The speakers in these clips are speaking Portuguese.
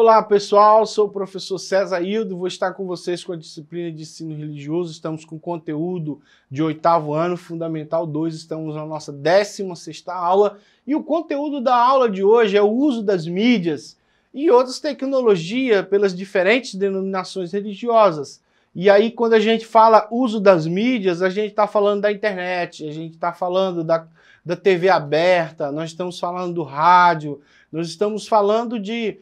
Olá pessoal, sou o professor César Hildo, vou estar com vocês com a disciplina de ensino religioso. Estamos com conteúdo de 8º ano, Fundamental 2, estamos na nossa 16ª aula e o conteúdo da aula de hoje é o uso das mídias e outras tecnologias pelas diferentes denominações religiosas. E aí quando a gente fala uso das mídias, a gente está falando da internet, a gente está falando da TV aberta, nós estamos falando do rádio, nós estamos falando de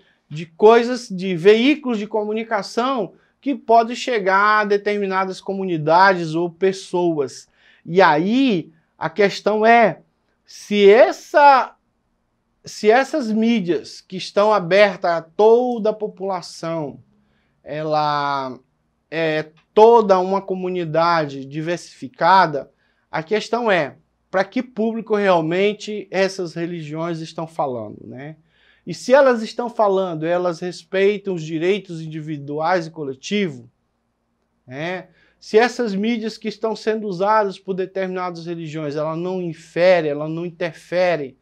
coisas, de veículos de comunicação que podem chegar a determinadas comunidades ou pessoas. E aí a questão é, se essas mídias que estão abertas a toda a população, ela é toda uma comunidade diversificada, a questão é, para que público realmente essas religiões estão falando, né? E se elas estão falando, elas respeitam os direitos individuais e coletivos, né? Se essas mídias que estão sendo usadas por determinadas religiões, ela não infere, ela não interfere,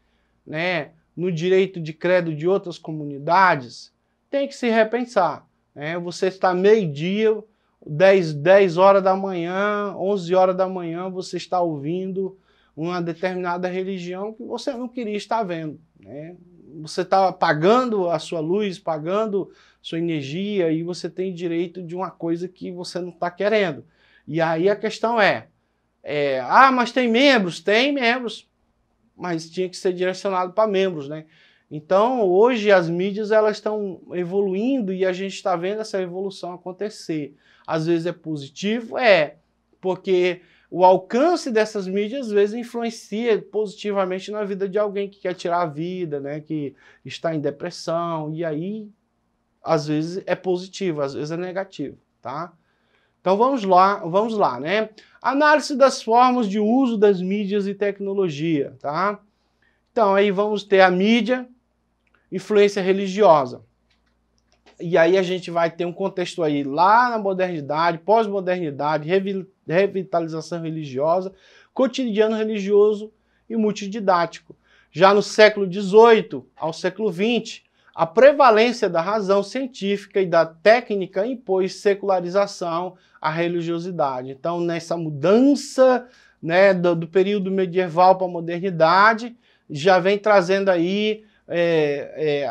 né, no direito de credo de outras comunidades, tem que se repensar, né? Você está meio-dia, 10 horas da manhã, 11 horas da manhã, você está ouvindo uma determinada religião que você não queria estar vendo, né? Você está pagando a sua luz, pagando sua energia e você tem direito de uma coisa que você não está querendo. E aí a questão mas tem membros? Tem membros, mas tinha que ser direcionado para membros, né? Então hoje as mídias elas estão evoluindo e a gente está vendo essa evolução acontecer. Às vezes é positivo, porque o alcance dessas mídias às vezes influencia positivamente na vida de alguém que quer tirar a vida, né, que está em depressão, e aí às vezes é positivo, às vezes é negativo, tá? Então vamos lá, né? Análise das formas de uso das mídias e tecnologia, tá? Então aí vamos ter a mídia, influência religiosa. E aí a gente vai ter um contexto aí lá na modernidade, pós-modernidade, revitalização religiosa, cotidiano religioso e multididático. Já no século XVIII ao século XX, a prevalência da razão científica e da técnica impôs secularização à religiosidade. Então, nessa mudança, né, do período medieval para a modernidade, já vem trazendo aí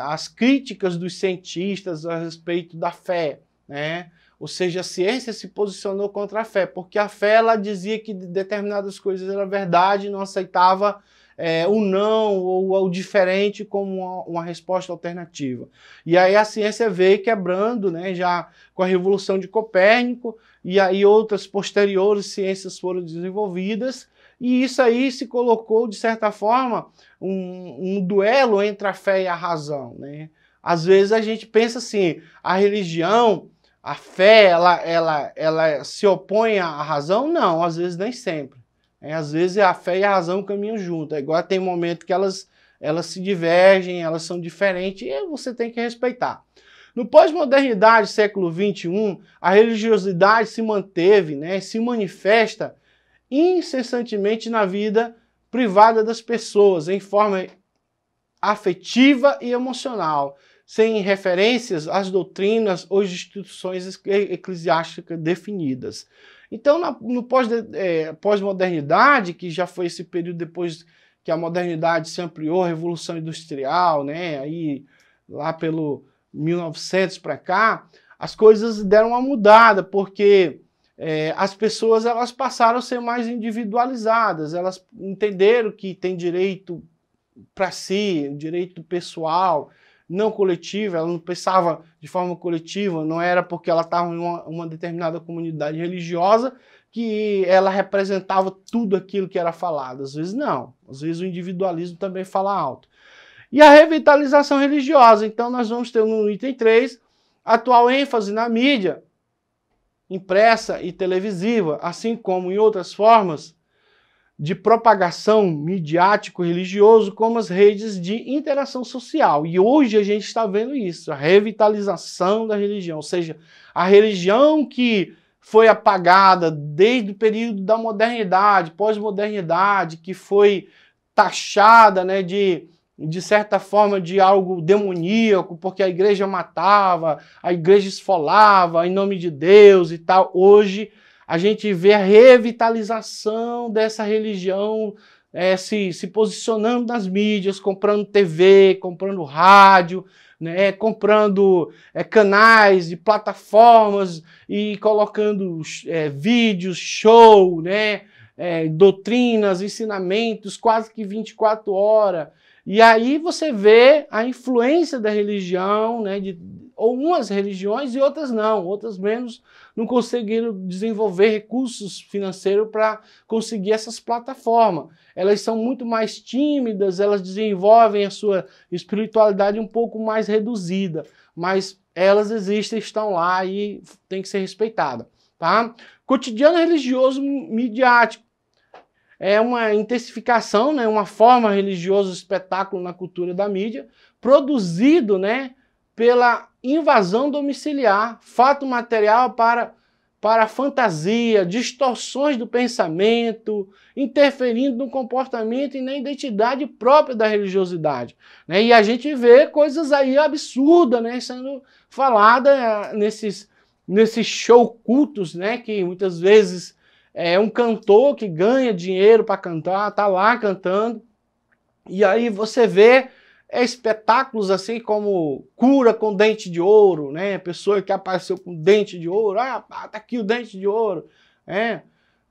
as críticas dos cientistas a respeito da fé, né? Ou seja, a ciência se posicionou contra a fé, porque a fé ela dizia que determinadas coisas eram verdade e não aceitava o não ou o diferente como uma resposta alternativa. E aí a ciência veio quebrando, né, já com a Revolução de Copérnico, e aí outras posteriores ciências foram desenvolvidas, e isso aí se colocou, de certa forma, um duelo entre a fé e a razão, né? Às vezes a gente pensa assim, a religião, a fé, ela se opõe à razão? Não, às vezes nem sempre. Às vezes a fé e a razão caminham juntas. Agora tem momento que elas se divergem, elas são diferentes e você tem que respeitar. No pós-modernidade, século XXI, a religiosidade se manteve, né, se manifesta incessantemente na vida privada das pessoas, em forma afetiva e emocional, sem referências às doutrinas ou instituições eclesiásticas definidas. Então, no pós-modernidade, que já foi esse período depois que a modernidade se ampliou, a Revolução Industrial, né, aí lá pelo 1900 para cá, as coisas deram uma mudada, porque as pessoas elas passaram a ser mais individualizadas, elas entenderam que tem direito para si, direito pessoal, não coletivo, ela não pensava de forma coletiva, não era porque ela estava em uma determinada comunidade religiosa que ela representava tudo aquilo que era falado. Às vezes não, às vezes o individualismo também fala alto. E a revitalização religiosa, então nós vamos ter no item 3, atual ênfase na mídia, impressa e televisiva, assim como em outras formas de propagação midiático-religioso, como as redes de interação social. E hoje a gente está vendo isso, a revitalização da religião, ou seja, a religião que foi apagada desde o período da modernidade, pós-modernidade, que foi taxada, né, de de certa forma, de algo demoníaco, porque a igreja matava, a igreja esfolava em nome de Deus e tal. Hoje a gente vê a revitalização dessa religião se posicionando nas mídias, comprando TV, comprando rádio, né, comprando canais de plataformas e colocando vídeos, show, né, doutrinas, ensinamentos, quase que 24 horas. E aí você vê a influência da religião, né, ou umas religiões e outras não, outras menos, não conseguiram desenvolver recursos financeiros para conseguir essas plataformas. Elas são muito mais tímidas, elas desenvolvem a sua espiritualidade um pouco mais reduzida, mas elas existem, estão lá e tem que ser respeitada, tá? Cotidiano religioso midiático. É uma intensificação, né, uma forma religiosa, espetáculo na cultura da mídia, produzido, né, pela invasão domiciliar, fato material para fantasia, distorções do pensamento, interferindo no comportamento e na identidade própria da religiosidade, né? E a gente vê coisas aí absurdas, né, sendo faladas nesses show cultos, né, que muitas vezes é um cantor que ganha dinheiro para cantar, tá lá cantando, e aí você vê espetáculos assim como cura com dente de ouro, né? Pessoa que apareceu com dente de ouro, tá aqui o dente de ouro,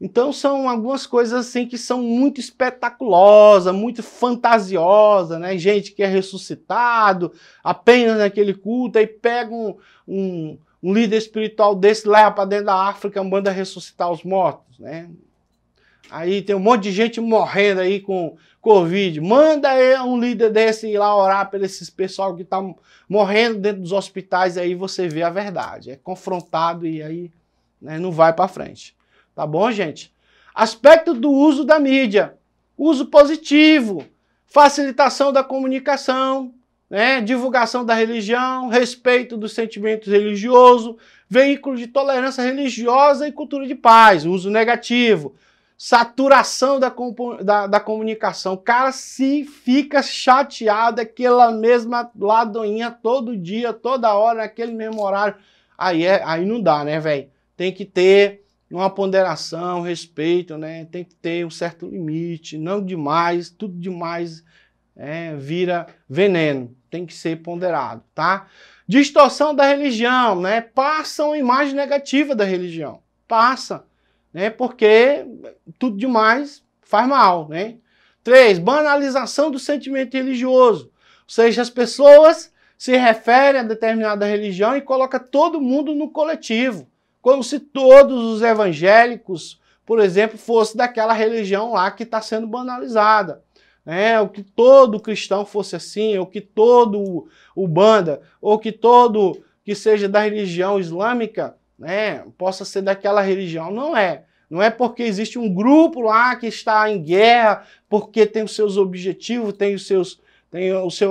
Então são algumas coisas assim que são muito espetaculosas, muito fantasiosas, né? Gente que é ressuscitado apenas naquele culto e pega um líder espiritual desse, leva para dentro da África, manda ressuscitar os mortos, né? Aí tem um monte de gente morrendo aí com Covid. Manda um líder desse ir lá orar para esses pessoal que está morrendo dentro dos hospitais, aí você vê a verdade. É confrontado e aí, né, não vai para frente. Tá bom, gente? Aspecto do uso da mídia. Uso positivo. Facilitação da comunicação, né, divulgação da religião, respeito dos sentimentos religiosos, veículo de tolerância religiosa e cultura de paz. Uso negativo. Saturação da comunicação. O cara se fica chateado, aquela mesma ladainha todo dia, toda hora, naquele mesmo horário. Aí não dá, né, velho? Tem que ter uma ponderação, respeito, né? Tem que ter um certo limite, não demais, tudo demais vira veneno. Tem que ser ponderado, tá? Distorção da religião, né? Passa uma imagem negativa da religião. Passa. Né, porque tudo demais faz mal, né? 3. Banalização do sentimento religioso. Ou seja, as pessoas se referem a determinada religião e colocam todo mundo no coletivo. Como se todos os evangélicos, por exemplo, fossem daquela religião lá que está sendo banalizada. Né? Ou que todo cristão fosse assim, ou que todo Umbanda, ou que todo que seja da religião islâmica, né, possa ser daquela religião. Não é. Não é porque existe um grupo lá que está em guerra, porque tem os seus objetivos, tem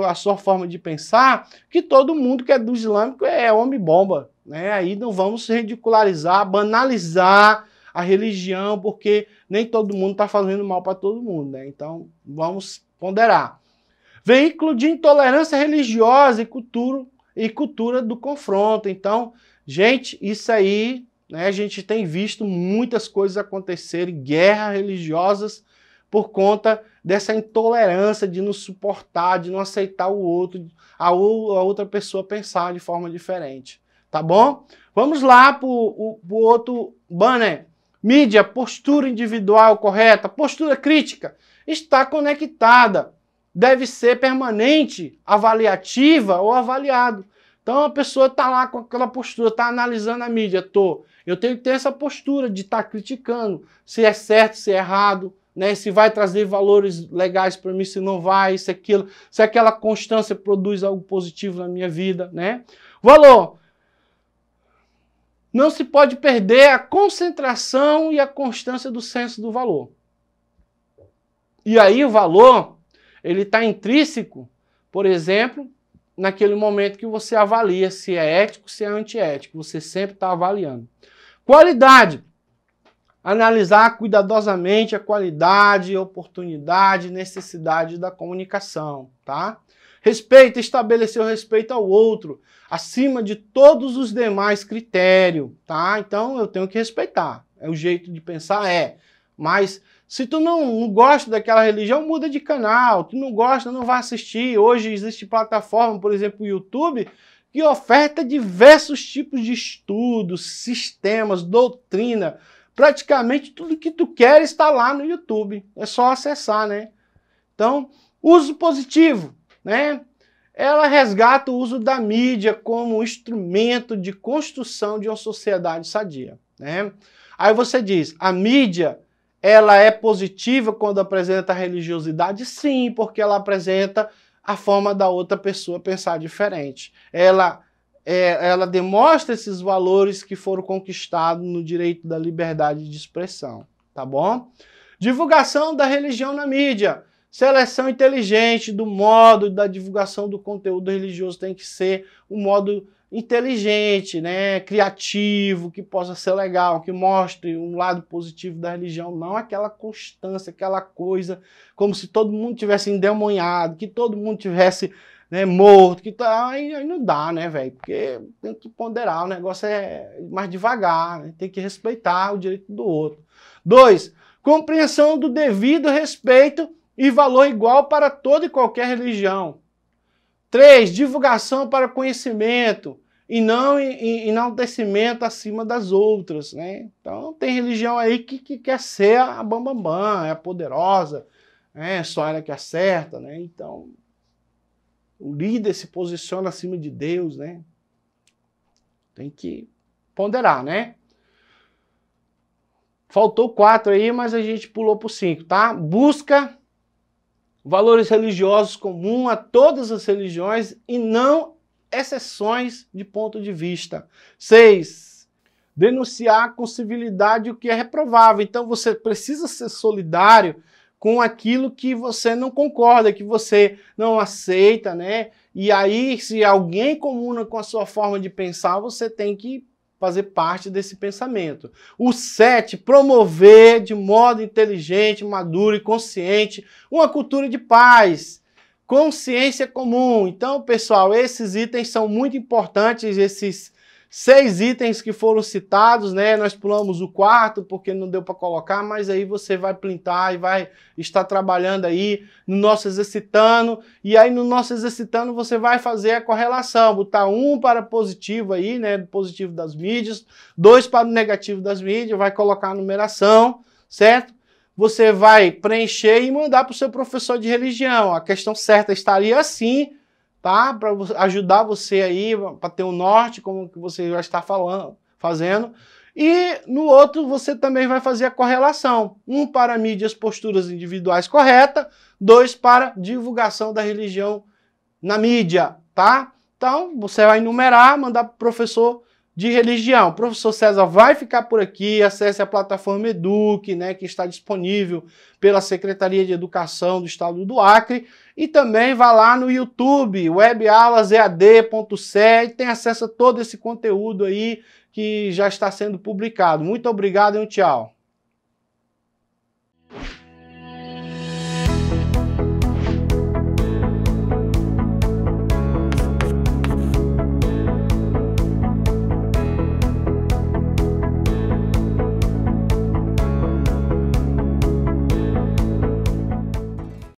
a sua forma de pensar, que todo mundo que é do islâmico é homem-bomba. Né? Aí não vamos ridicularizar, banalizar a religião, porque nem todo mundo está fazendo mal para todo mundo. Né? Então vamos ponderar. Veículo de intolerância religiosa e cultura do confronto. Então, gente, isso aí, né, a gente tem visto muitas coisas acontecerem, guerras religiosas, por conta dessa intolerância de não suportar, de não aceitar o outro, a outra pessoa pensar de forma diferente. Tá bom? Vamos lá para o outro banner. Mídia, postura individual correta, postura crítica, está conectada, deve ser permanente, avaliativa ou avaliado. Então a pessoa está lá com aquela postura, está analisando a mídia, eu tenho que ter essa postura de estar criticando se é certo, se é errado, né? Se vai trazer valores legais para mim, se não vai, se aquilo, se aquela constância produz algo positivo na minha vida, né? Valor. Não se pode perder a concentração e a constância do senso do valor. E aí o valor, ele está intrínseco, por exemplo, naquele momento que você avalia se é ético, se é antiético. Você sempre está avaliando. Qualidade. analisar cuidadosamente a qualidade, oportunidade, necessidade da comunicação, tá? Respeito, estabelecer o respeito ao outro, acima de todos os demais critérios, tá? Então eu tenho que respeitar, é o jeito de pensar, mas se tu não gosta daquela religião, muda de canal, tu não gosta, não vai assistir. Hoje existe plataforma, por exemplo, o YouTube, que oferta diversos tipos de estudos, sistemas, doutrina, praticamente tudo que tu quer está lá no YouTube, é só acessar, né? Então, uso positivo, né? Ela resgata o uso da mídia como instrumento de construção de uma sociedade sadia, né? Aí você diz, a mídia, ela é positiva quando apresenta religiosidade? Sim, porque ela apresenta a forma da outra pessoa pensar diferente. Ela demonstra esses valores que foram conquistados no direito da liberdade de expressão, tá bom? Divulgação da religião na mídia. Seleção inteligente do modo da divulgação do conteúdo religioso tem que ser um modo inteligente, né, criativo, que possa ser legal, que mostre um lado positivo da religião, não aquela constância, aquela coisa como se todo mundo tivesse endemoniado, que todo mundo tivesse, né, morto, aí não dá, né, velho, porque tem que ponderar, o negócio é mais devagar, né, tem que respeitar o direito do outro. 2, compreensão do devido respeito e valor igual para toda e qualquer religião. 3, divulgação para conhecimento e não enaltecimento acima das outras, né? Então tem religião aí que quer ser a bambambam, é a poderosa, né? Só ela que acerta, né? Então o líder se posiciona acima de Deus, né? Tem que ponderar, né? Faltou 4 aí, mas a gente pulou pro 5, tá? Busca valores religiosos comuns a todas as religiões e não exceções de ponto de vista. 6. Denunciar com civilidade o que é reprovável. Então você precisa ser solidário com aquilo que você não concorda, que você não aceita, né? E aí, se alguém comuna com a sua forma de pensar, você tem que fazer parte desse pensamento. O 7, promover de modo inteligente, maduro e consciente uma cultura de paz, consciência comum. Então, pessoal, esses itens são muito importantes, esses 6 itens que foram citados, né? Nós pulamos o 4 porque não deu para colocar, mas aí você vai printar e vai estar trabalhando aí no nosso exercitando, e aí no nosso exercitando você vai fazer a correlação, botar 1 para positivo aí, né? Positivo das mídias, 2 para o negativo das mídias, vai colocar a numeração, certo? Você vai preencher e mandar para o seu professor de religião. A questão certa estaria assim, tá? Para ajudar você aí, para ter um norte, como que você já está fazendo. E no outro você também vai fazer a correlação. 1 para mídias, posturas individuais corretas, 2 para divulgação da religião na mídia, tá? Então você vai numerar, mandar para o professor de religião. O professor César vai ficar por aqui, acesse a plataforma Eduque, né, que está disponível pela Secretaria de Educação do Estado do Acre, e também vá lá no YouTube, webaulas.ead.ce, e tem acesso a todo esse conteúdo aí que já está sendo publicado. Muito obrigado e um tchau.